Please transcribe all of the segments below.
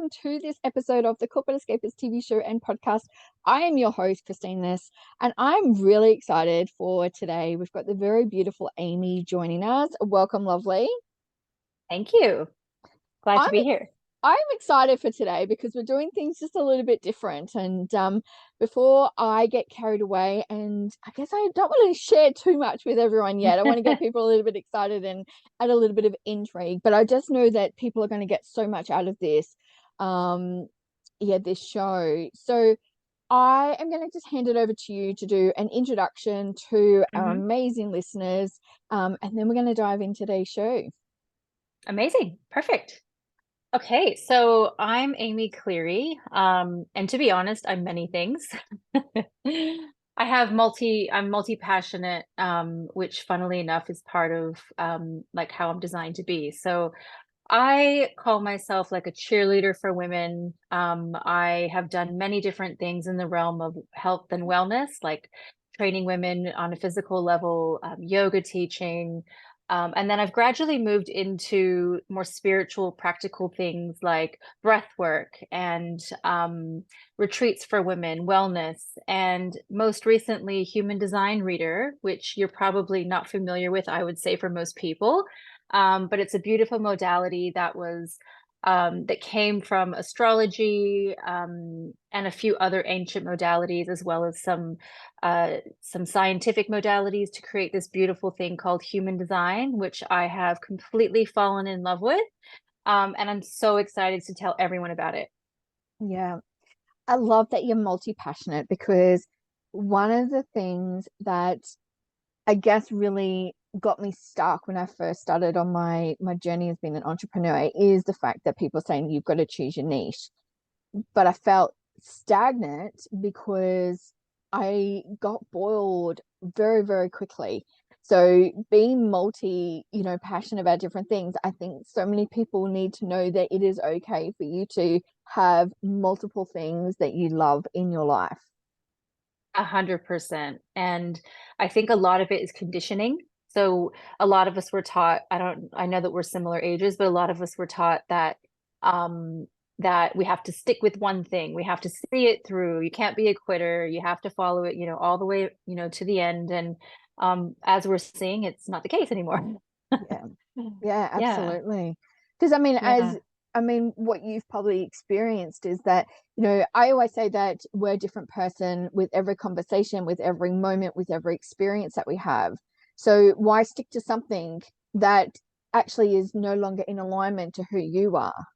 welcome to this episode of the Corporate Escapists TV show and podcast. I am your host, Christine Ness, and I'm really excited for today. We've got the very beautiful Amy joining us. Welcome, lovely. Thank you. Glad to be here. I'm excited for today because we're doing things just a little bit different. And before I get carried away, and I guess I don't want to share too much with everyone yet. I want to get people a little bit excited and add a little bit of intrigue. But I just know that people are going to get so much out of this, this show. So I am going to just hand it over to you to do an introduction to our amazing listeners, and then we're going to dive into today's show. Amazing. Perfect. Okay, so I'm Amy Cleary, and to be honest, I'm many things. I'm multi-passionate, which funnily enough is part of like how I'm designed to be. So I call myself like a cheerleader for women. I have done many different things in the realm of health and wellness, like training women on a physical level, yoga teaching. And then I've gradually moved into more spiritual, practical things like breath work and retreats for women, wellness, and most recently, human design reader, which you're probably not familiar with, I would say, for most people. But it's a beautiful modality that came from astrology and a few other ancient modalities, as well as some scientific modalities to create this beautiful thing called human design, which I have completely fallen in love with. And I'm so excited to tell everyone about it. Yeah, I love that you're multi-passionate because one of the things that I guess really got me stuck when I first started on my journey as being an entrepreneur is the fact that people are saying you've got to choose your niche. But I felt stagnant because I got boiled very, very quickly. So being passionate about different things, I think so many people need to know that it is okay for you to have multiple things that you love in your life. 100%. And I think a lot of it is conditioning. So a lot of us were taught, I know that we're similar ages, but a lot of us were taught that we have to stick with one thing. We have to see it through. You can't be a quitter. You have to follow it, all the way, to the end. And as we're seeing, it's not the case anymore. Yeah, Yeah. absolutely. Because what you've probably experienced is that, I always say that we're a different person with every conversation, with every moment, with every experience that we have. So why stick to something that actually is no longer in alignment to who you are?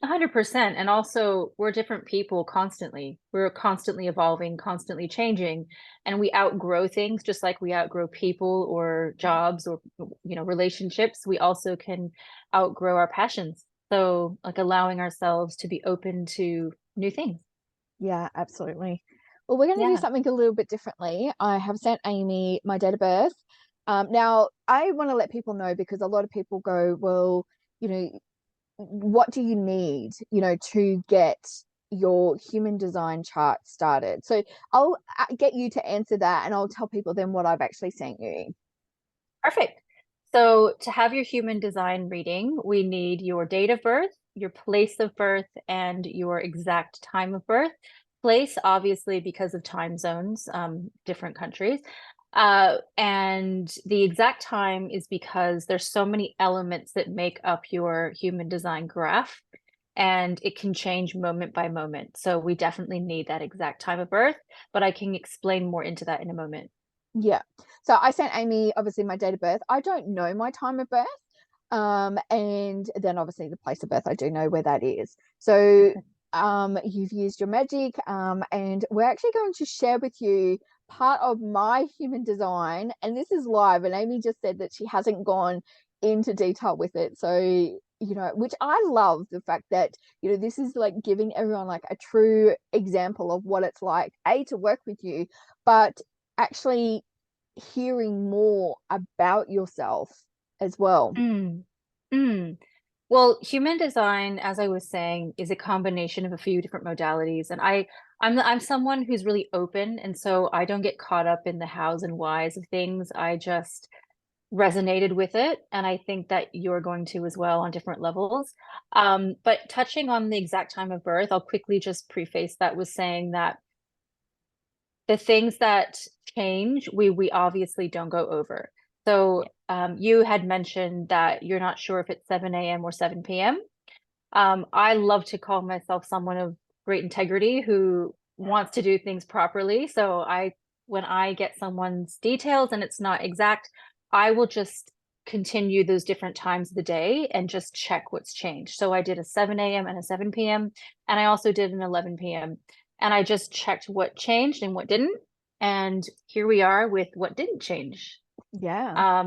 100%. And also, we're different people constantly. We're constantly evolving, constantly changing, and we outgrow things just like we outgrow people or jobs or, relationships. We also can outgrow our passions. So, like allowing ourselves to be open to new things. Yeah, absolutely. Well, we're going to do Yeah. something a little bit differently. I have sent Amy my date of birth. Now, I want to let people know because a lot of people go, well, what do you need, to get your human design chart started? So I'll get you to answer that and I'll tell people then what I've actually sent you. Perfect. So, to have your human design reading, we need your date of birth, your place of birth, and your exact time of birth. Place, obviously, because of time zones, different countries. And the exact time is because there's so many elements that make up your human design graph, and it can change moment by moment. So, we definitely need that exact time of birth, but I can explain more into that in a moment. Yeah. So I sent Amy obviously my date of birth. I don't know my time of birth. And then obviously the place of birth, I do know where that is. So you've used your magic, and we're actually going to share with you part of my human design, and this is live, and Amy just said that she hasn't gone into detail with it. So which I love the fact that this is like giving everyone like a true example of what it's like to work with you, but actually hearing more about yourself as well. Mm. Mm. Well, human design, as I was saying, is a combination of a few different modalities, and I'm someone who's really open, and so I don't get caught up in the hows and whys of things. I just resonated with it, and I think that you're going to as well on different levels. But touching on the exact time of birth, I'll quickly just preface that with saying that the things that change, we obviously don't go over. So you had mentioned that you're not sure if it's 7 a.m. or 7 p.m. I love to call myself someone of great integrity who wants to do things properly. So when I get someone's details and it's not exact, I will just continue those different times of the day and just check what's changed. So I did a 7 a.m. and a 7 p.m. and I also did an 11 p.m. and I just checked what changed and what didn't. And here we are with what didn't change. Yeah.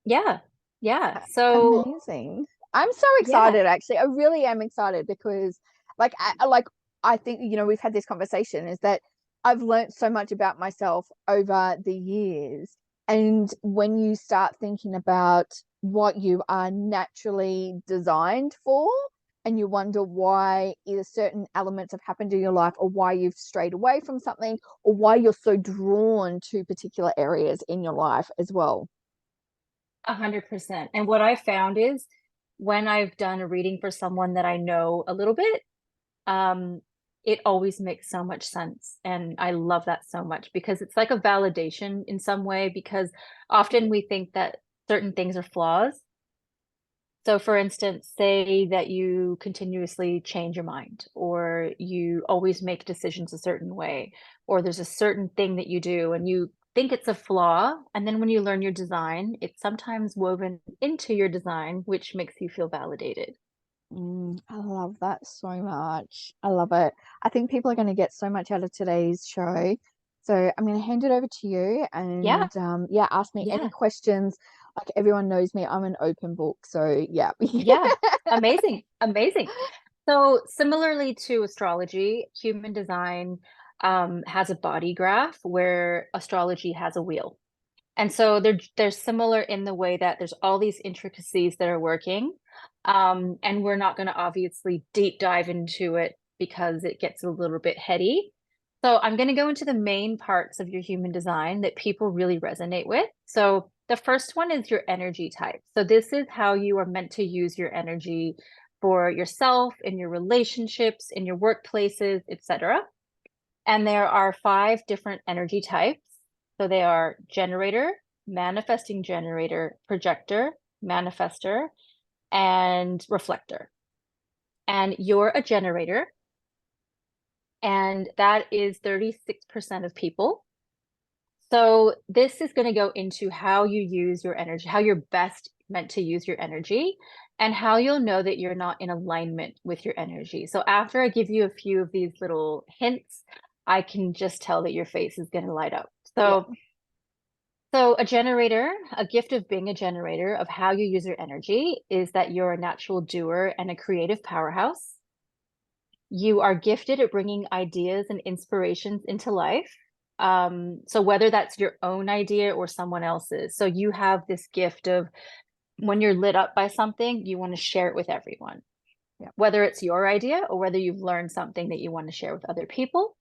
Yeah. Yeah. So Amazing. I'm so yeah. excited, actually. I really am excited because I think, we've had this conversation, is that I've learned so much about myself over the years. And when you start thinking about what you are naturally designed for, and you wonder why either certain elements have happened in your life, or why you've strayed away from something, or why you're so drawn to particular areas in your life as well. 100%. And what I found is when I've done a reading for someone that I know a little bit, um, it always makes so much sense. And I love that so much because it's like a validation in some way, because often we think that certain things are flaws. So, for instance, say that you continuously change your mind, or you always make decisions a certain way, or there's a certain thing that you do and you think it's a flaw. And then when you learn your design, it's sometimes woven into your design, which makes you feel validated. I love that so much. I love it. I think people are going to get so much out of today's show. So I'm going to hand it over to you, Yeah. and yeah, ask me any Yeah. questions. Like, everyone knows me, I'm an open book. So yeah. Yeah. Amazing. Amazing. So, similarly to astrology, human design has a body graph where astrology has a wheel. And so they're similar in the way that there's all these intricacies that are working. And we're not going to obviously deep dive into it because it gets a little bit heady. So I'm going to go into the main parts of your human design that people really resonate with. So the first one is your energy type. So this is how you are meant to use your energy for yourself, in your relationships, in your workplaces, etc. And there are 5 different energy types. So they are generator, manifesting generator, projector, manifester, and reflector. And you're a generator, and that is 36% of people. So this is going to go into how you use your energy, how you're best meant to use your energy, and how you'll know that you're not in alignment with your energy. So after I give you a few of these little hints, I can just tell that your face is going to light up. Yeah. So a generator, a gift of being a generator, of how you use your energy, is that you're a natural doer and a creative powerhouse. You are gifted at bringing ideas and inspirations into life. So whether that's your own idea or someone else's. So you have this gift of, when you're lit up by something, you want to share it with everyone, Yeah. whether it's your idea or whether you've learned something that you want to share with other people.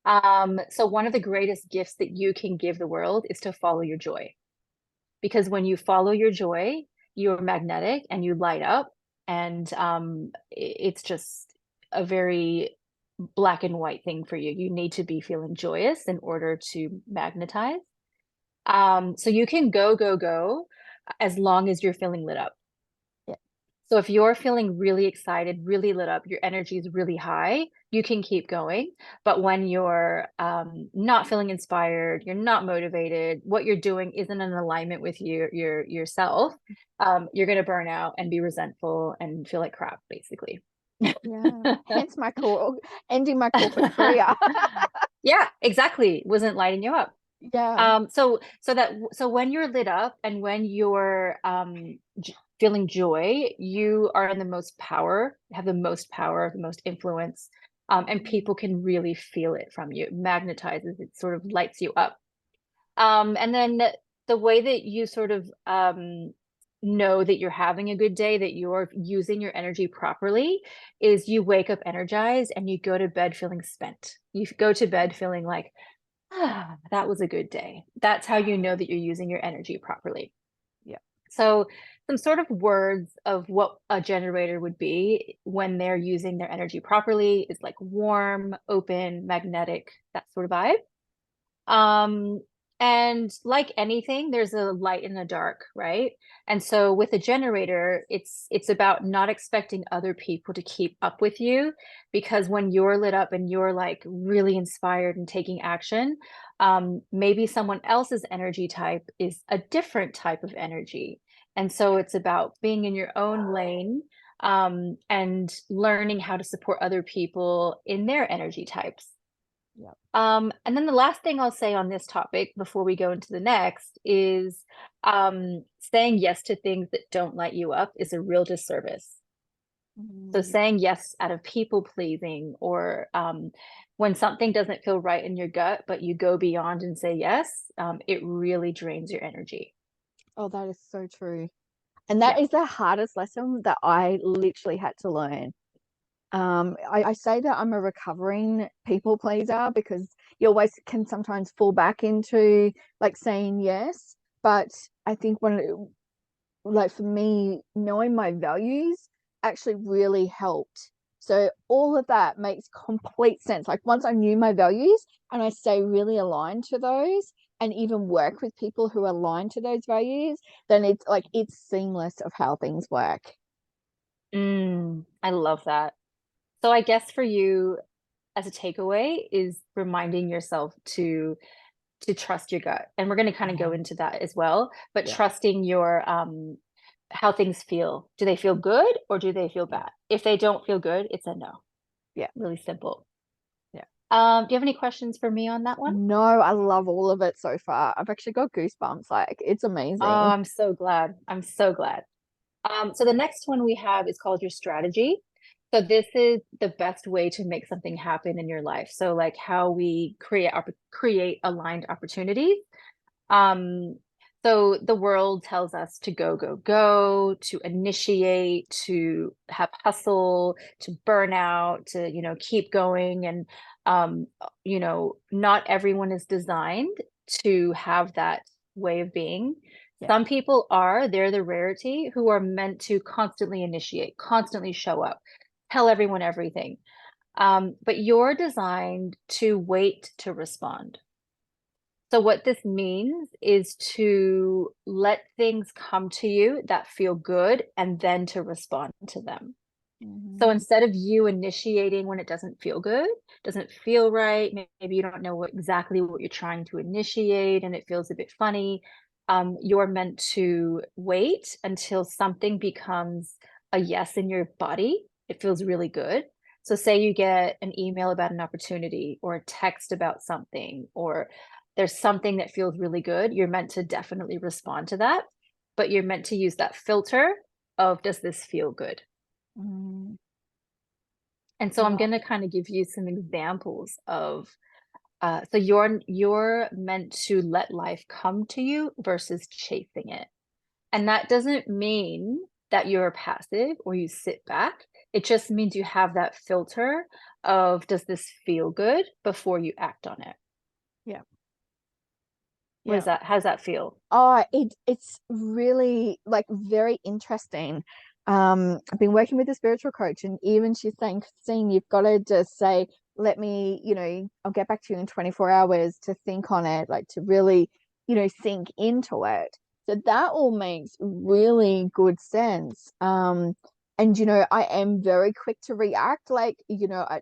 So one of the greatest gifts that you can give the world is to follow your joy. Because when you follow your joy, you're magnetic and you light up. And it's just a very black and white thing for you. You need to be feeling joyous in order to magnetize. So you can go, go, go as long as you're feeling lit up. Yeah. So if you're feeling really excited, really lit up, your energy is really high, you can keep going. But when you're not feeling inspired, you're not motivated, what you're doing isn't in alignment with yourself, you're going to burn out and be resentful and feel like crap, basically. Yeah. Hence my ending my corporate career. Yeah, exactly. Wasn't lighting you up. Yeah. So when you're lit up and when you're feeling joy, you are in the most power, have the most power, the most influence, and people can really feel it from you. It magnetizes, it sort of lights you up. And then the way that you sort of know that you're having a good day, that you're using your energy properly, is you wake up energized and you go to bed feeling spent. You go to bed feeling like, that was a good day. That's how you know that you're using your energy properly. So some sort of words of what a generator would be when they're using their energy properly is like warm, open, magnetic, that sort of vibe. Um, and like anything, there's a light and a dark, right? And so with a generator, it's about not expecting other people to keep up with you, because when you're lit up and you're like really inspired and taking action, maybe someone else's energy type is a different type of energy. And so it's about being in your own lane, and learning how to support other people in their energy types. Yeah. And then the last thing I'll say on this topic before we go into the next is, saying yes to things that don't light you up is a real disservice. So Mm. saying yes out of people pleasing, or when something doesn't feel right in your gut, but you go beyond and say yes, it really drains your energy. Oh, that is so true. And that Yeah. is the hardest lesson that I literally had to learn. I say that I'm a recovering people pleaser because you always can sometimes fall back into like saying yes. But I think like for me, knowing my values actually really helped. So all of that makes complete sense. Like once I knew my values and I stay really aligned to those and even work with people who align to those values, then it's like it's seamless of how things work. I love that. So I guess for you, as a takeaway, is reminding yourself to trust your gut. And we're going to kind of go Yeah. into that as well, but Yeah. trusting your how things feel. Do they feel good or do they feel Yeah. bad? If they don't feel good, it's a no. Yeah. Really simple. Yeah. Do you have any questions for me on that one? No, I love all of it so far. I've actually got goosebumps. Like it's Oh, amazing. I'm so glad. I'm so glad. So the next one we have is called your strategy. So this is the best way to make something happen in your life. So like how we create aligned opportunities. Um, so the world tells us to go, go, go, to initiate, to have hustle, to burn out, to, keep going. And, not everyone is designed to have that way of being. Yeah. Some people they're the rarity who are meant to constantly initiate, constantly show up, tell everyone everything. But you're designed to wait to respond. So what this means is to let things come to you that feel good and then to respond to them. So Mhm. instead of you initiating when it doesn't feel good, doesn't feel right, maybe you don't know exactly what you're trying to initiate and it feels a bit funny, you're meant to wait until something becomes a yes in your body. It feels really good. So say you get an email about an opportunity or a text about something, or there's something that feels really good, you're meant to definitely respond to that, but you're meant to use that filter of, does this feel good? Mm. And so I'm Yeah. going to kind of give you some examples of, so you're meant to let life come to you versus chasing it. And that doesn't mean that you're passive or you sit back. It just means you have that filter of, does this feel good before you act on it? Yeah. What is Yeah. that? How does that feel? Oh, it's really like very interesting. I've been working with a spiritual coach, and even she's saying, Christine, you've got to just say, let me, I'll get back to you in 24 hours to think on it, like to really, sink into it. So that all makes really good sense. And I am very quick to react. Like,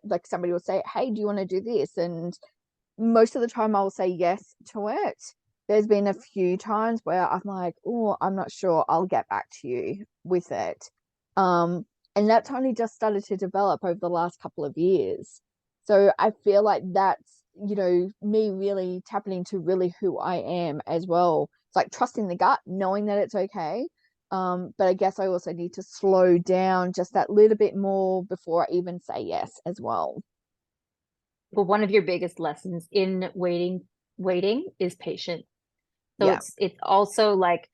like somebody will say, hey, do you want to do this? And most of the time I'll say yes to it. There's been a few times where I'm like, oh, I'm not sure. I'll get back to you with it. And that's only just started to develop over the last couple of years. So I feel like that's, me really tapping into really who I am as well. It's like trusting the gut, knowing that it's okay. But I guess I also need to slow down just that little bit more before I even say yes as well. Well, one of your biggest lessons in waiting is patience. So Yeah. it's also like,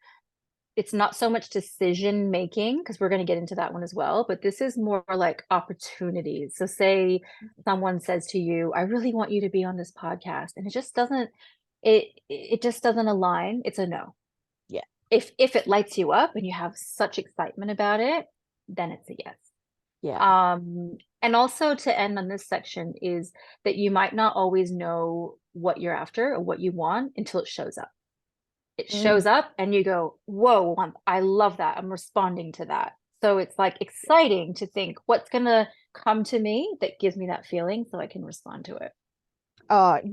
it's not so much decision making, because we're going to get into that one as well, but this is more like opportunities. So say someone says to you, I really want you to be on this podcast, and it just doesn't align. It's a no. Yeah. if it lights you up and you have such excitement about it, then it's a yes. Yeah. And also to end on this section is that you might not always know what you're after or what you want until it shows up. It Mm. shows up and you go, whoa, I love that. I'm responding to that. So it's like exciting to think what's going to come to me that gives me that feeling so I can respond to it.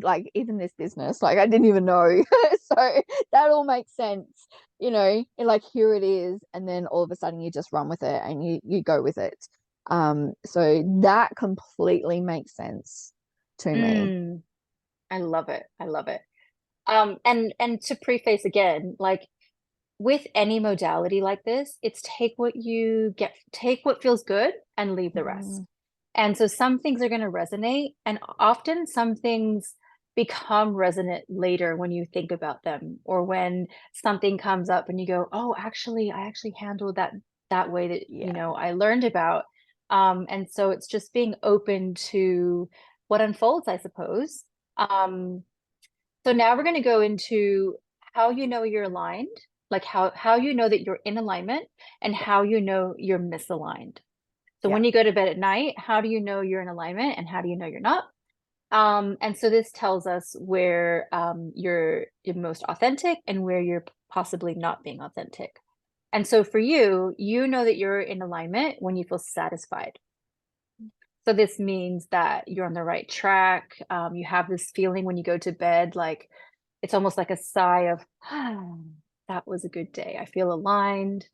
Like even this business, like I didn't even know. So that all makes sense, and like here it is, and then all of a sudden you just run with it and you go with it. So that completely makes sense to me. Mm, I love it. I love it. And to preface again, like with any modality like this, it's take what you get, take what feels good and leave the rest. Mm, And so some things are going to resonate, and often some things become resonant later when you think about them, or when something comes up and you go, "Oh, actually, I actually handled that way that, yeah. I learned about." And so it's just being open to what unfolds, I suppose. Um, so now we're going to go into how you know you're aligned, like how you know that you're in alignment and how you know you're misaligned. So Yeah. when you go to bed at night, how do you know you're in alignment and how do you know you're not? And so this tells us where you're most authentic and where you're possibly not being authentic. And so for you, you know that you're in alignment when you feel satisfied. So this means that you're on the right track. You have this feeling when you go to bed, like it's almost like a sigh of, ah, that was a good day. I feel aligned.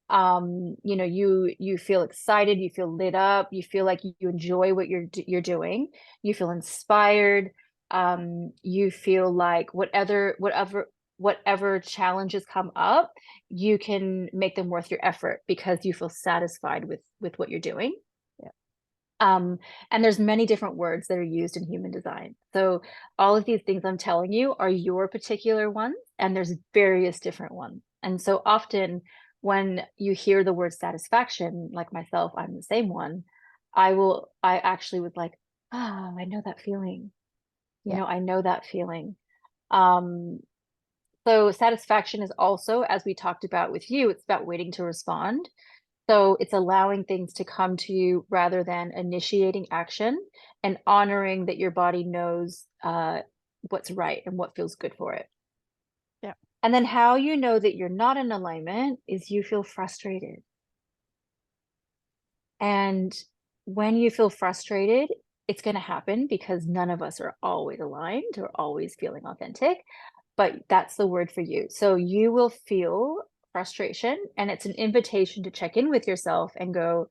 You feel excited, you feel lit up, you feel like you enjoy what you're doing, you feel inspired, you feel like whatever challenges come up, you can make them worth your effort because you feel satisfied with what you're doing. Yeah. And there's many different words that are used in human design. So all of these things I'm telling you are your particular ones, and there's various different ones. And so often when you hear the word satisfaction, like myself, I'm the same one, I actually would like, I know that feeling. Yeah. I know that feeling. Um, so satisfaction is also, as we talked about with you, it's about waiting to respond. So it's allowing things to come to you rather than initiating action, and honoring that your body knows what's right and what feels good for it. Yeah. And then how you know that you're not in alignment is you feel frustrated. And when you feel frustrated, it's going to happen because none of us are always aligned or always feeling authentic, but that's the word for you. So you will feel frustration, and it's an invitation to check in with yourself and go,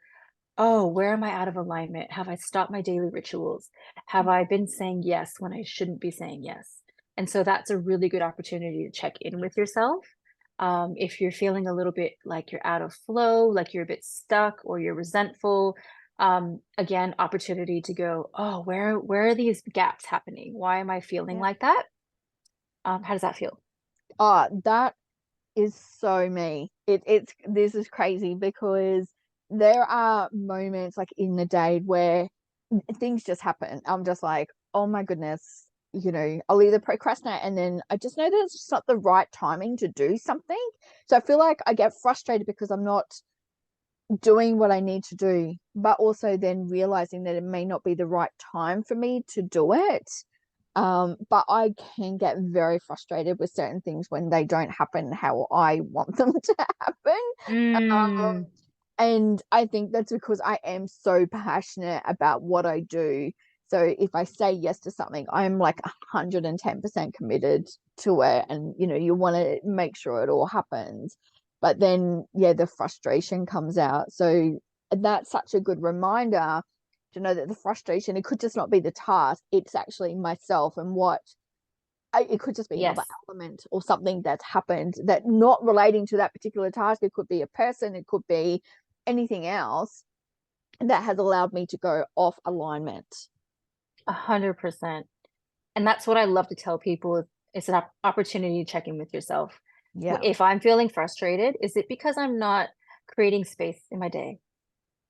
oh, where am I out of alignment? Have I stopped my daily rituals? Have I been saying yes when I shouldn't be saying yes? And so that's a really good opportunity to check in with yourself. If you're feeling a little bit like you're out of flow, like you're a bit stuck or you're resentful, again, opportunity to go, oh, where are these gaps happening? Why am I feeling Yeah. like that? How does that feel? That is so me. It's this is crazy because there are moments like in the day where things just happen. I'm just like, oh my goodness, I'll either procrastinate and then I just know that it's just not the right timing to do something. So I feel like I get frustrated because I'm not doing what I need to do, but also then realizing that it may not be the right time for me to do it. But I can get very frustrated with certain things when they don't happen how I want them to happen. Um, Mm, and I think that's because I am so passionate about what I do. So if I say yes to something, I'm like 110% committed to it. And, you want to make sure it all happens. But then, yeah, the frustration comes out. So that's such a good reminder to know that the frustration, it could just not be the task. It's actually myself and it could just be another yes. element or something that's happened that not relating to that particular task. It could be a person, it could be anything else that has allowed me to go off alignment. 100%. And that's what I love to tell people. It's an opportunity to check in with yourself. Yeah. If I'm feeling frustrated, is it because I'm not creating space in my day?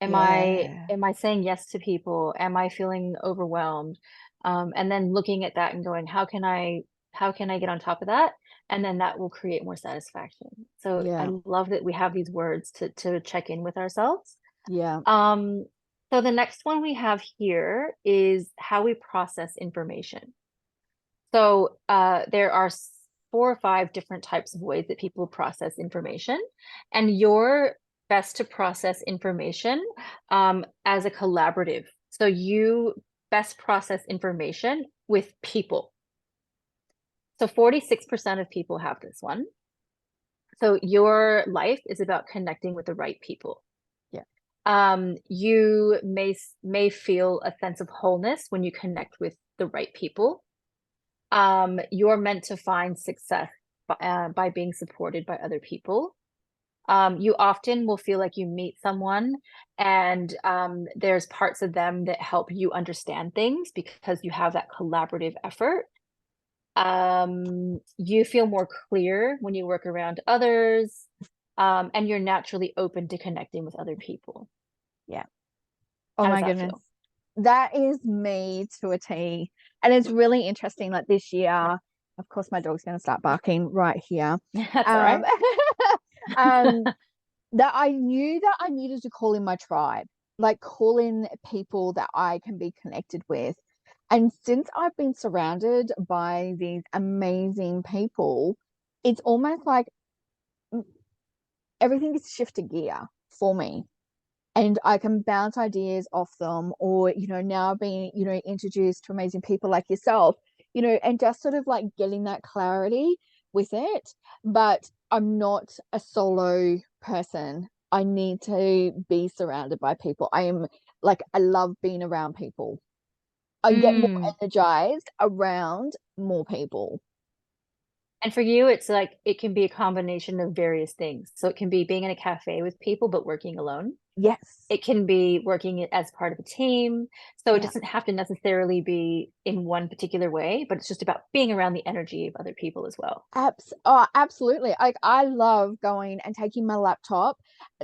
Am I Yeah. am I saying yes to people? Am I feeling overwhelmed? And then looking at that and going, how can I get on top of that? and then that will create more satisfaction. So I Yeah. love that we have these words to check in with ourselves. Yeah. Um, so the next one we have here is how we process information. So there are 4 or 5 different types of ways that people process information, and you're best to process information as a collaborative. So you best process information with people. So 46% of people have this one. So your life is about connecting with the right people. Yeah. You may feel a sense of wholeness when you connect with the right people. You're meant to find success by being supported by other people. You often will feel like you meet someone and there's parts of them that help you understand things because you have that collaborative effort. You feel more clear when you work around others, and you're naturally open to connecting with other people. Yeah. Oh How does my that goodness. feel? That is me to a T. And it's really interesting. Like this year, of course, my dog's going to start barking right here. That's all Um, right. um, that I knew that I needed to call in my tribe, like call in people that I can be connected with. And since I've been surrounded by these amazing people, it's almost like everything is shifted gear for me. And I can bounce ideas off them, or, now being, introduced to amazing people like yourself, and just sort of like getting that clarity with it. But I'm not a solo person. I need to be surrounded by people. I love being around people. I get more Mm. energized around more people. And for you, it's like it can be a combination of various things. So it can be being in a cafe with people, but working alone. Yes. It can be working as part of a team. So it Yeah. doesn't have to necessarily be in one particular way, but it's just about being around the energy of other people as well. Absolutely. I love going and taking my laptop.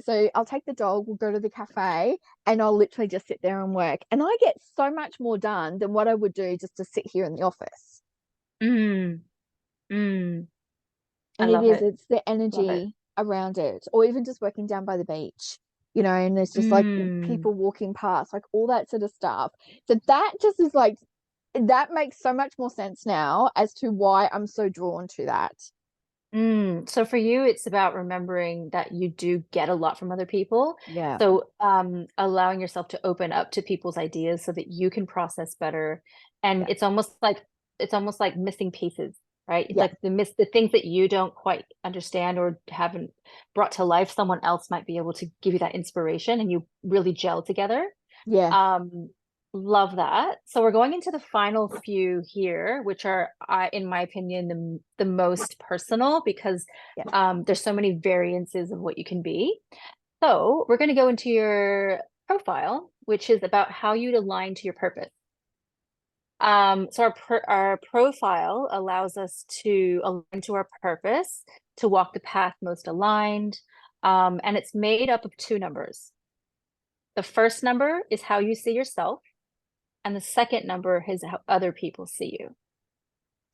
So I'll take the dog, we'll go to the cafe, and I'll literally just sit there and work. And I get so much more done than what I would do just to sit here in the office. Mm, mm. I And love it. it's the Love it. energy around it, or even just working down by the beach, and there's just like Mm, people walking past, like all that sort of stuff. So that just is like, that makes so much more sense now as to why I'm so drawn to that. mm. So for you, it's about remembering that you do get a lot from other people. Yeah. So allowing yourself to open up to people's ideas so that you can process better. And Yeah. it's almost like missing pieces, right? It's Yeah. like the things that you don't quite understand or haven't brought to life, someone else might be able to give you that inspiration and you really gel together. Yeah. Um, love that. So we're going into the final few here, which are, in my opinion, the most personal because Yeah. there's so many variances of what you can be. So we're going to go into your profile, which is about how you'd align to your purpose. So our profile allows us to align to our purpose, to walk the path most aligned, and it's made up of 2 numbers. The first number is how you see yourself. And the second number is how other people see you.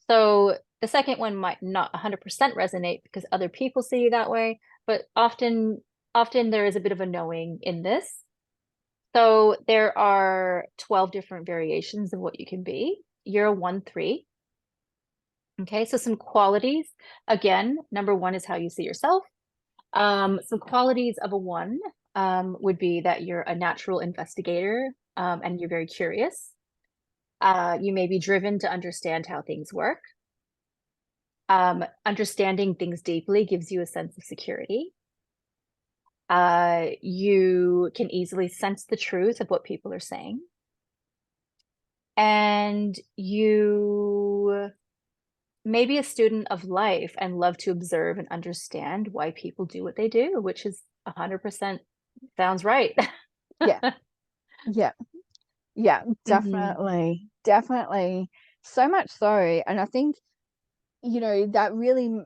So the second one might not 100% resonate because other people see you that way, but often there is a bit of a knowing in this. So there are 12 different variations of what you can be. You're a 1-3. Okay, so some qualities. Again, number 1 is how you see yourself. Some qualities of a 1 would be that you're a natural investigator, and you're very curious. You may be driven to understand how things work. Understanding things deeply gives you a sense of security. You can easily sense the truth of what people are saying. And you may be a student of life and love to observe and understand why people do what they do, which is 100% sounds right. Yeah. Yeah. Yeah. Mhm. Definitely. Definitely. So much so. And I think, that really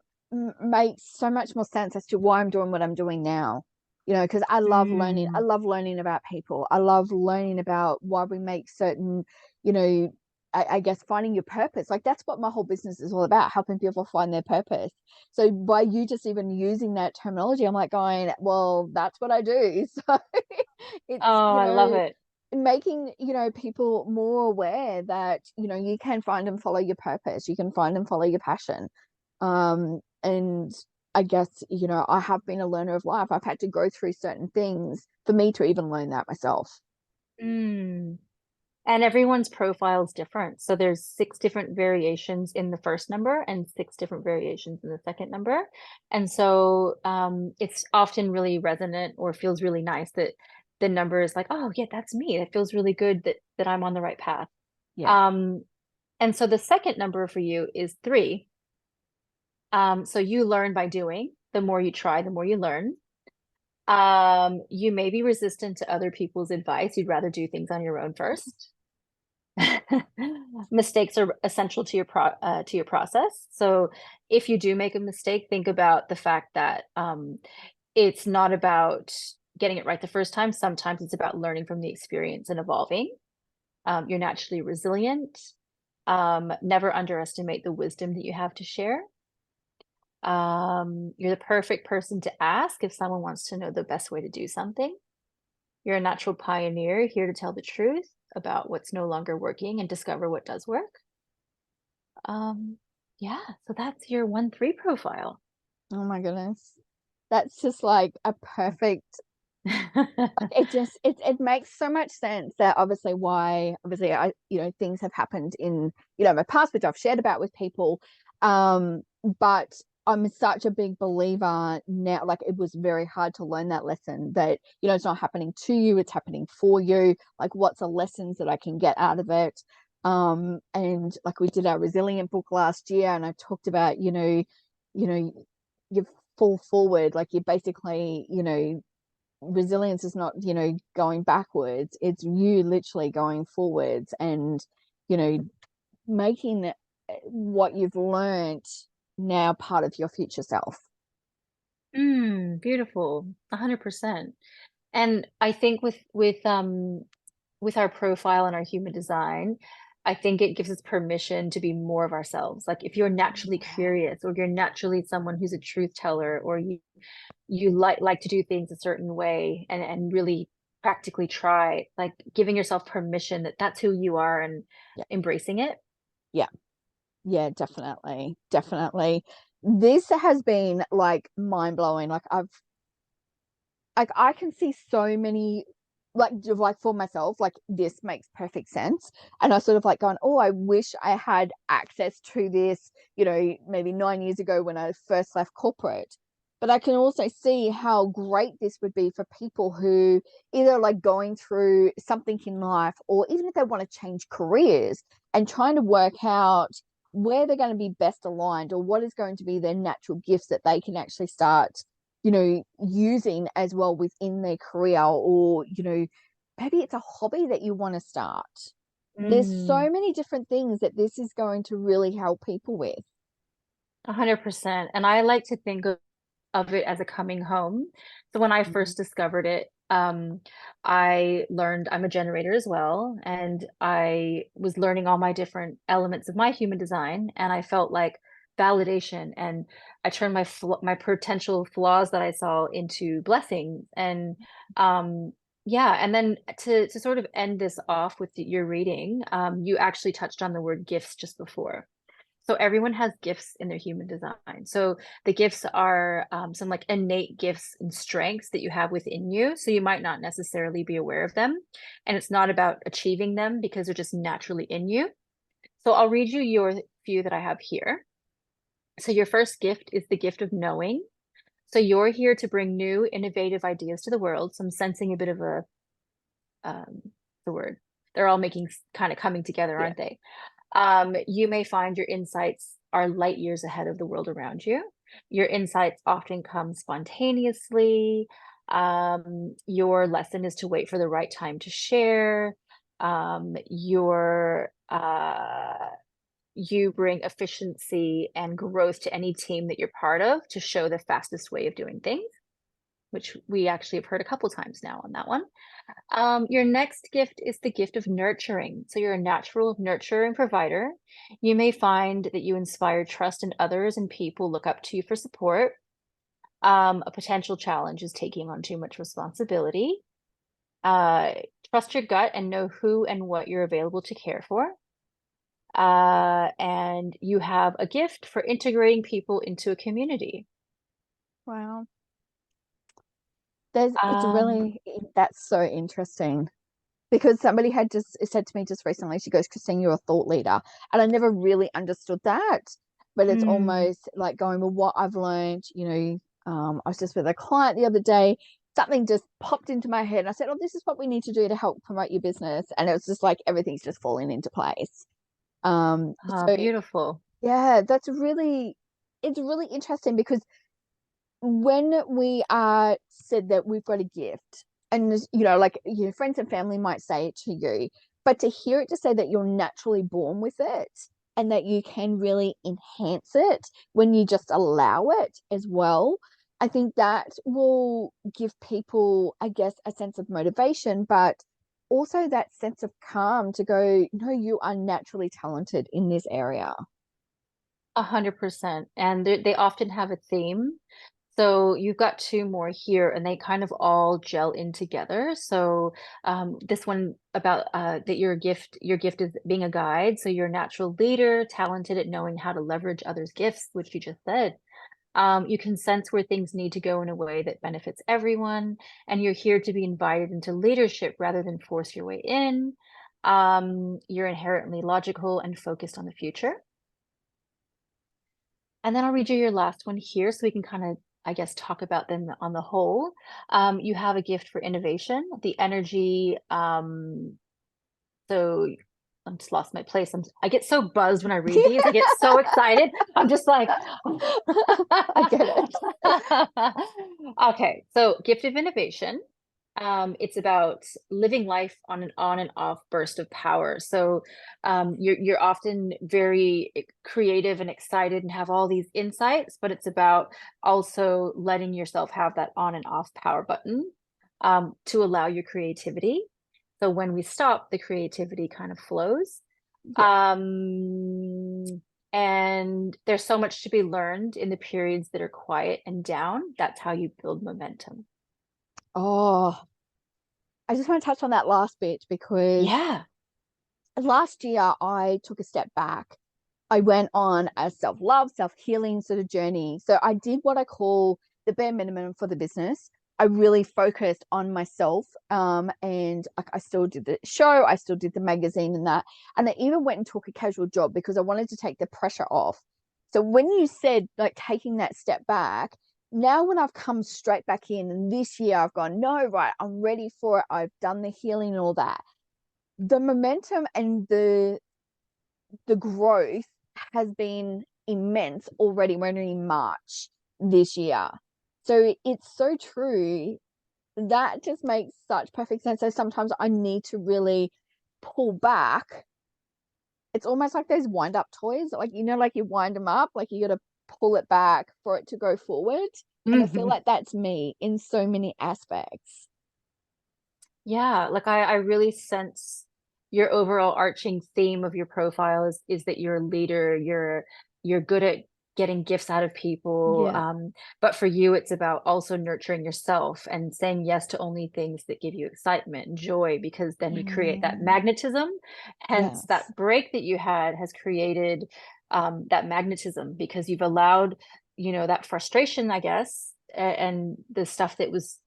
makes so much more sense as to why I'm doing what I'm doing now. Because I love learning. I Mm. love learning about people. I love learning about why we make certain, you know, I guess finding your purpose. Like that's what my whole business is all about, helping people find their purpose. So by you just even using that terminology, I'm like going, well, that's what I do. So it's, Oh, I love it. making, people more aware that, you can find and follow your purpose. You can find and follow your passion. And I guess, I have been a learner of life. I've had to go through certain things for me to even learn that myself. Mm. And everyone's profile is different. So there's 6 different variations in the first number and 6 different variations in the second number. And so it's often really resonant or feels really nice that the number is like, oh yeah, that's me. It feels really good that I'm on the right path. Yeah. Um, and so the second number for you is 3. So you learn by doing. The more you try, the more you learn. You may be resistant to other people's advice. You'd rather do things on your own first. Mistakes are essential to your process. So if you do make a mistake, think about the fact that it's not about getting it right the first time. Sometimes it's about learning from the experience and evolving. You're naturally resilient. Never underestimate the wisdom that you have to share. You're the perfect person to ask if someone wants to know the best way to do something. You're a natural pioneer, here to tell the truth about what's no longer working and discover what does work. Um, yeah, so that's your 1-3 profile. Oh my goodness. That's just like a perfect, it makes so much sense that obviously I, things have happened in, my past, which I've shared about with people. But I'm such a big believer now, like it was very hard to learn that lesson that, it's not happening to you, it's happening for you. Like what's the lessons that I can get out of it? And like we did our resilient book last year and I talked about, you fall forward, like you basically, resilience is not, going backwards. It's you literally going forwards and, you know, making what you've learned now part of your future self. Beautiful. 100%. And I think with our profile and our human design, I think it gives us permission to be more of ourselves. Like if you're naturally curious or you're naturally someone who's a truth teller or you like to do things a certain way and really practically try, like giving yourself permission that that's who you are and Yeah. embracing it. Yeah. Yeah, definitely. Definitely. This has been like mind blowing. Like I can see so many like for myself, like this makes perfect sense. And I sort of like going, oh, I wish I had access to this, maybe 9 years ago when I first left corporate. But I can also see how great this would be for people who either like going through something in life or even if they want to change careers and trying to work out where they're going to be best aligned or what is going to be their natural gifts that they can actually start using as well within their career or, maybe it's a hobby that you want to start. There's Mm, so many different things that this is going to really help people with. 100%. And I like to think of it as a coming home. So when I Mhm. first discovered it, I learned I'm a generator as well, and I was learning all my different elements of my human design, and I felt like validation, and I turned my potential flaws that I saw into blessings, and yeah, and then to sort of end this off with your reading, you actually touched on the word gifts just before. So everyone has gifts in their human design. So the gifts are some like innate gifts and strengths that you have within you. So you might not necessarily be aware of them. And it's not about achieving them because they're just naturally in you. So I'll read you your few that I have here. So your first gift is the gift of knowing. So you're here to bring new, innovative ideas to the world. So I'm sensing a bit of um, the word. They're all making kind of coming together, Yeah. aren't they? You may find your insights are light years ahead of the world around you. Your insights often come spontaneously. Your lesson is to wait for the right time to share. You bring efficiency and growth to any team that you're part of to show the fastest way of doing things. which we actually have heard a couple times now on that one. Your next gift is the gift of nurturing. So you're a natural nurturer and provider. You may find that you inspire trust in others and people look up to you for support. A potential challenge is taking on too much responsibility. Uh, Trust your gut and know who and what you're available to care for. And you have a gift for integrating people into a community. Wow. Um, That's so interesting. Because somebody had just said to me just recently, she goes, Christine, you're a thought leader. And I never really understood that. But it's mm, almost like going, well, what I've learned, I was just with a client the other day, something just popped into my head. And I said, oh, this is what we need to do to help promote your business. And it was just like everything's just falling into place. So beautiful. yeah, it's really interesting because when we are said that we've got a gift, and like your friends and family might say it to you, but to hear it to say that you're naturally born with it and that you can really enhance it when you just allow it as well, I think that will give people, I guess, a sense of motivation, but also that sense of calm to go, no, you are naturally talented in this area. 100%. And they often have a theme. So you've got two more here, and they kind of all gel in together. So this one about that your gift is being a guide. So you're a natural leader, talented at knowing how to leverage others' gifts, which you just said. You can sense where things need to go in a way that benefits everyone, and you're here to be invited into leadership rather than force your way in. You're inherently logical and focused on the future. And then I'll read you your last one here so we can kind of, I guess, talk about them on the whole. You have a gift for innovation, the energy. So I'm just lost my place. I get so buzzed when I read these. I get so excited. I'm just like, I get it. okay. So gift of innovation. It's about living life on and off burst of power. So you're often very creative and excited and have all these insights, but it's about also letting yourself have that on and off power button to allow your creativity. So when we stop, the creativity kind of flows. Yeah. Um, and there's so much to be learned in the periods that are quiet and down. That's how you build momentum. Oh, I just want to touch on that last bit because Yeah. last year I took a step back. I went on a self-love, self-healing sort of journey. So I did what I call the bare minimum for the business. I really focused on myself. And I still did the show, I still did the magazine and that. And I even went and took a casual job because I wanted to take the pressure off. So when you said like taking that step back, now when I've come straight back in and this year I've gone, no, right, I'm ready for it. I've done the healing and all that. The momentum and the growth has been immense already. We're only in March this year. So it's so true. That just makes such perfect sense. So sometimes I need to really pull back. It's almost like those wind up toys, like, like you wind them up, like you got to pull it back for it to go forward. And I feel Mhm. like that's me in so many aspects. Yeah, like I really sense your overall arching theme of your profile is that you're a leader, you're good at getting gifts out of people. Yeah. But for you, it's about also nurturing yourself and saying yes to only things that give you excitement and joy, because then you create that Mm, magnetism. Hence, yes. that break that you had has created that magnetism because you've allowed, that frustration, I guess, and the stuff that was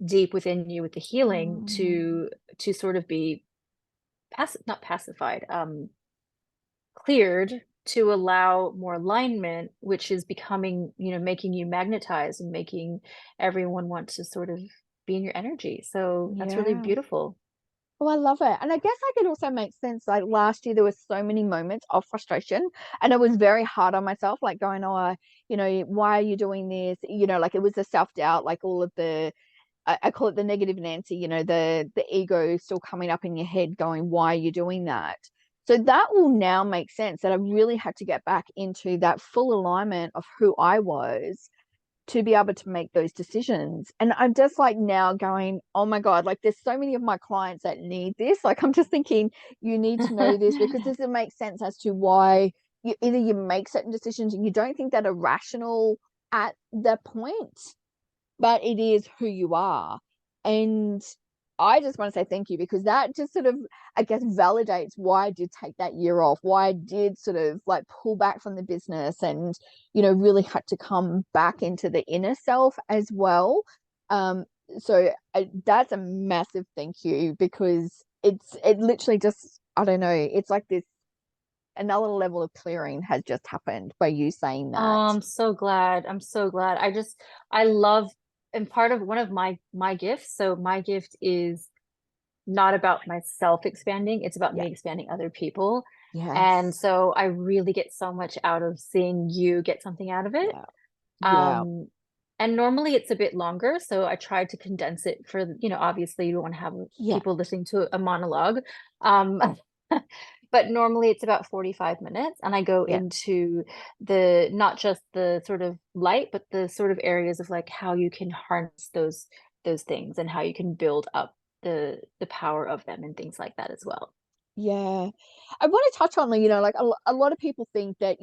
deep within you with the healing Mm, to sort of be not pacified, cleared to allow more alignment, which is becoming, making you magnetized and making everyone want to sort of be in your energy. So that's really yeah. beautiful. Oh, I love it. And I guess I could also make sense. Like last year, there was so many moments of frustration, and it was very hard on myself, like going, oh, why are you doing this? Like it was the self-doubt, like all of I call it the negative Nancy, the ego still coming up in your head going, why are you doing that? So that will now make sense that I really had to get back into that full alignment of who I was to be able to make those decisions. And I'm just like now going, oh my God, like there's so many of my clients that need this. Like I'm just thinking, you need to know this because this makes sense as to why you make certain decisions and you don't think that are rational at the point, but it is who you are. And I just want to say thank you because that just sort of, I guess, validates why I did take that year off, why I did sort of like pull back from the business and, really had to come back into the inner self as well. So that's a massive thank you because it literally just, I don't know, it's like this another level of clearing has just happened by you saying Oh, that. I'm so glad. I'm so glad. I love, and part of one of my gifts. So my gift is not about myself expanding, it's about Yeah. me expanding other people. And Yes. so I really get so much out of seeing you get something out of it. Yeah. Yeah. Um, and normally it's a bit longer, so I tried to condense it for, obviously you want to have Yeah. people listening to a monologue. Um, but normally it's about 45 minutes, and I go Yeah. into the not just the sort of light, but the sort of areas of like how you can harness those things and how you can build up the power of them and things like that as well. Yeah. I want to touch on, like a lot of people think that,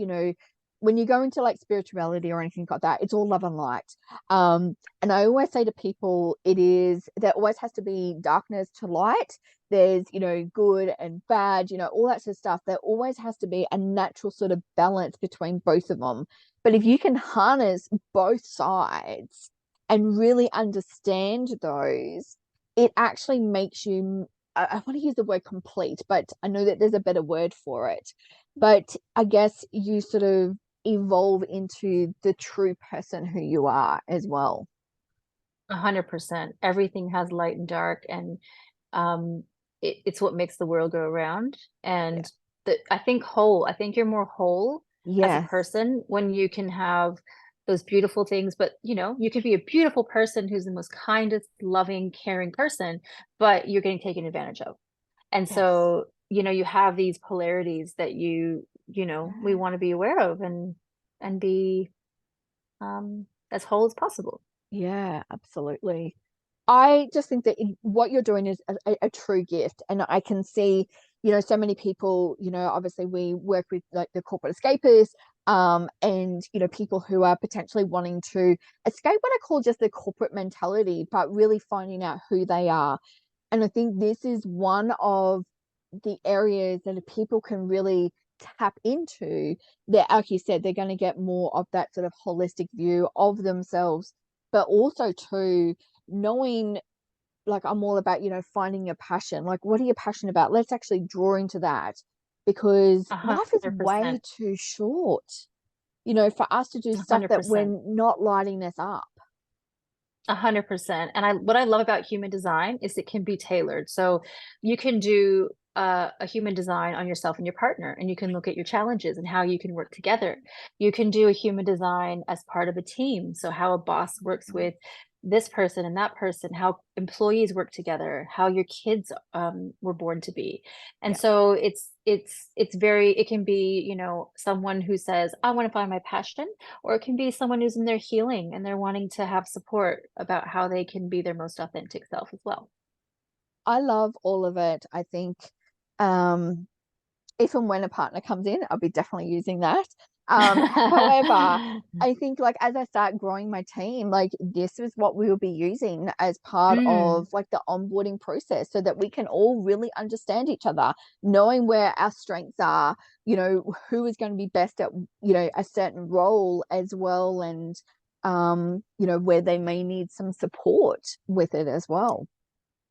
when you go into like spirituality or anything like that, it's all love and light. And I always say to people, there always has to be darkness to light. There's, good and bad, all that sort of stuff. There always has to be a natural sort of balance between both of them. But if you can harness both sides and really understand those, it actually makes you I want to use the word complete, but I know that there's a better word for it. But I guess you sort of evolve into the true person who you are as well. 100%. Everything has light and dark, and um, it's what makes the world go around. Yeah. And I think you're more whole as a Yes. person when you can have those beautiful things, but you can be a beautiful person who's the most kindest, loving, caring person, but you're getting taken advantage of. And Yes. so, you have these polarities that we Yeah. want to be aware of and be as whole as possible. Yeah, absolutely. I just think that what you're doing is a true gift. And I can see, so many people, obviously we work with like the corporate escapists, and, people who are potentially wanting to escape what I call just the corporate mentality, but really finding out who they are. And I think this is one of the areas that people can really tap into. That, like you said, they're going to get more of that sort of holistic view of themselves, but also too knowing, like I'm all about, finding your passion. Like, what are you passionate about? Let's actually draw into that because A life is hundred way percent. too short, for us to do stuff that we're 100%. not lighting us up. 100%. And what I love about human design is it can be tailored. So you can do a human design on yourself and your partner, and you can look at your challenges and how you can work together. You can do a human design as part of a team. So how a boss works with this person and that person, how employees work together, how your kids were born to be. And Yeah. so it can be, someone who says, I want to find my passion, or it can be someone who's in their healing and they're wanting to have support about how they can be their most authentic self as well. I love all of it. I think, um, if and when a partner comes in, I'll be definitely using that. However, I think like as I start growing my team, like this is what we will be using as part Mm, of like the onboarding process so that we can all really understand each other, knowing where our strengths are, who is going to be best at, a certain role as well, and where they may need some support with it as well.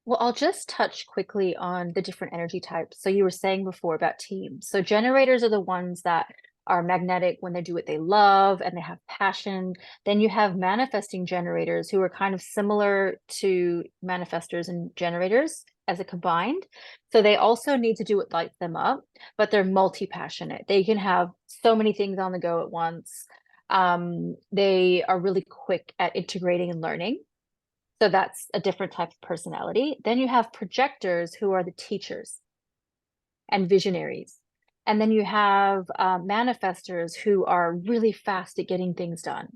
well, I'll just touch quickly on the different energy types. So you were saying before about teams. So generators are the ones that are magnetic when they do what they love and they have passion. Then you have manifesting generators who are kind of similar to manifestors and generators as a combined. So they also need to do what lights them up, but they're multi-passionate. They can have so many things on the go at once. They are really quick at integrating and learning. So that's a different type of personality. Then you have projectors who are the teachers and visionaries. And then you have manifestors who are really fast at getting things done.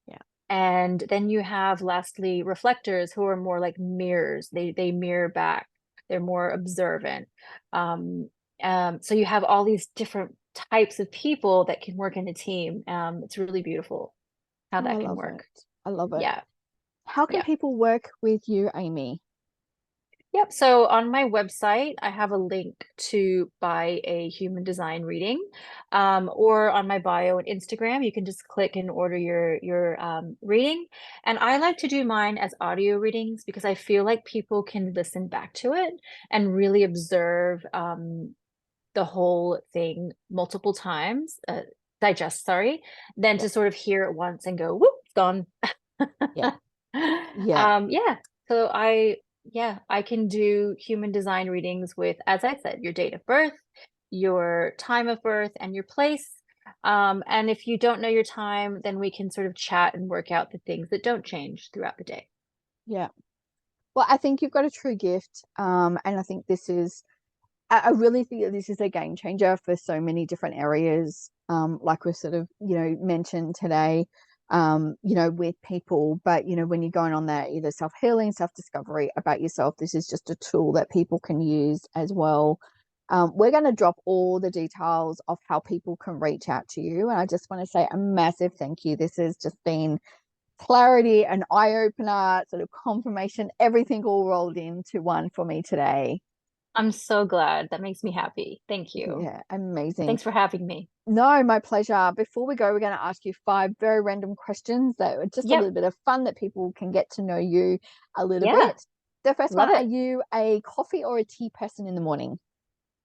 Yeah. And then you have lastly reflectors, who are more like mirrors. They mirror back. They're more observant. Um, so you have all these different types of people that can work in a team. It's really beautiful how Oh, I that can love it. work. I love it. Yeah. How can Yeah. people work with you, Amy? Yep. So on my website, I have a link to buy a human design reading, or on my bio and Instagram, you can just click and order your reading. And I like to do mine as audio readings because I feel like people can listen back to it and really observe the whole thing multiple times, digest, sorry, than Yeah. to sort of hear it once and go, whoop, it's gone. Yeah. Yeah. Yeah. So I can do human design readings with, as I said, your date of birth, your time of birth, and your place. And if you don't know your time, then we can sort of chat and work out the things that don't change throughout the day. Yeah. Well, I think you've got a true gift. And I think this is, I really think that this is a game changer for so many different areas. Like we sort of, mentioned today, with people, but, when you're going on that either self-healing, self-discovery about yourself, this is just a tool that people can use as well. We're going to drop all the details of how people can reach out to you. And I just want to say a massive thank you. This has just been clarity, an eye opener, sort of confirmation, everything all rolled into one for me today. I'm so glad. That makes me happy. Thank you. Yeah, amazing. Thanks for having me. No, my pleasure. Before we go, we're going to ask you 5 very random questions that are just a Yep. little bit of fun that people can get to know you a little Yeah. bit. The first Love one, are it. you a coffee or a tea person in the morning?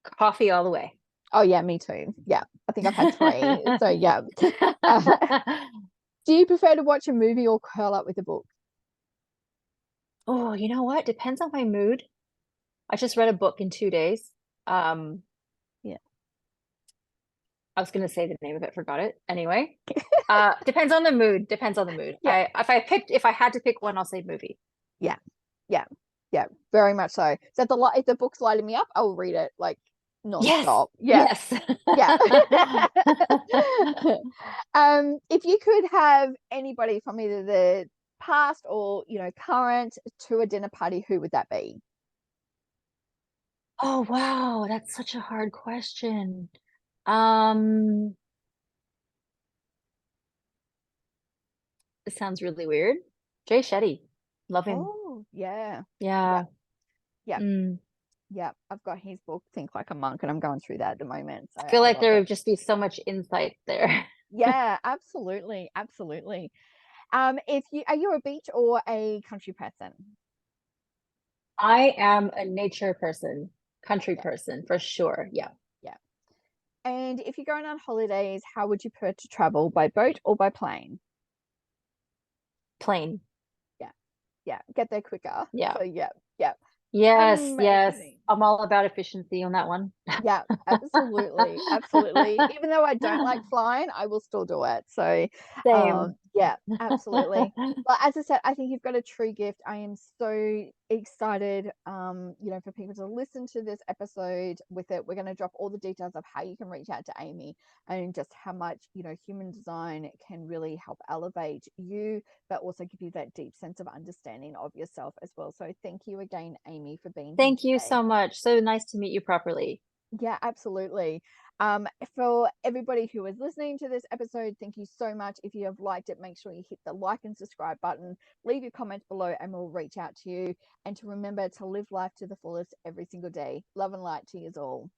Coffee all the way. Oh, yeah, me too. Yeah, I think I've had 3. So, yeah. Uh, do you prefer to watch a movie or curl up with a book? Oh, you know what? Depends on my mood. I just read a book in 2 days. Um, Yeah. I was gonna say the name of it, forgot it. Anyway, depends on the mood. Depends on the mood. Yeah. If I had to pick one, I'll say movie. Yeah. Yeah. Yeah. Very much so. So if the book's lighting me up, I will read it like Yes, nonstop. Yeah. yes. Yeah. If you could have anybody from either the past or current to a dinner party, who would that be? Oh wow, that's such a hard question. Um, it sounds really weird. Jay Shetty, love him. Oh, yeah. Yeah. Yeah. Yeah. Mm. Yeah. I've got his book, Think Like a Monk, and I'm going through that at the moment. So I feel I like love there it. would just be so much insight there. Yeah, absolutely. Absolutely. If you are you a beach or a country person? I am a nature person, country Yeah. person for sure. Yeah. Yeah. And if you're going on holidays, how would you prefer to travel, by boat or by plane? Plain. Yeah, yeah, get there quicker. Yeah. So yeah, yeah, Yes, yes. amazing. I'm all about efficiency on that one. Yeah, absolutely, absolutely. Even though I don't like flying, I will still do it. So, Same. yeah, absolutely. Well, as I said, I think you've got a true gift. I am so excited, for people to listen to this episode with it. We're going to drop all the details of how you can reach out to Amy and just how much, human design can really help elevate you, but also give you that deep sense of understanding of yourself as well. So thank you again, Amy, for being here Thank you today. so much. So nice to meet you properly. Yeah, absolutely. For everybody who is listening to this episode, thank you so much. If you have liked it, make sure you hit the like and subscribe button, leave your comments below, and we'll reach out to you. And to remember to live life to the fullest every single day. Love and light to you all.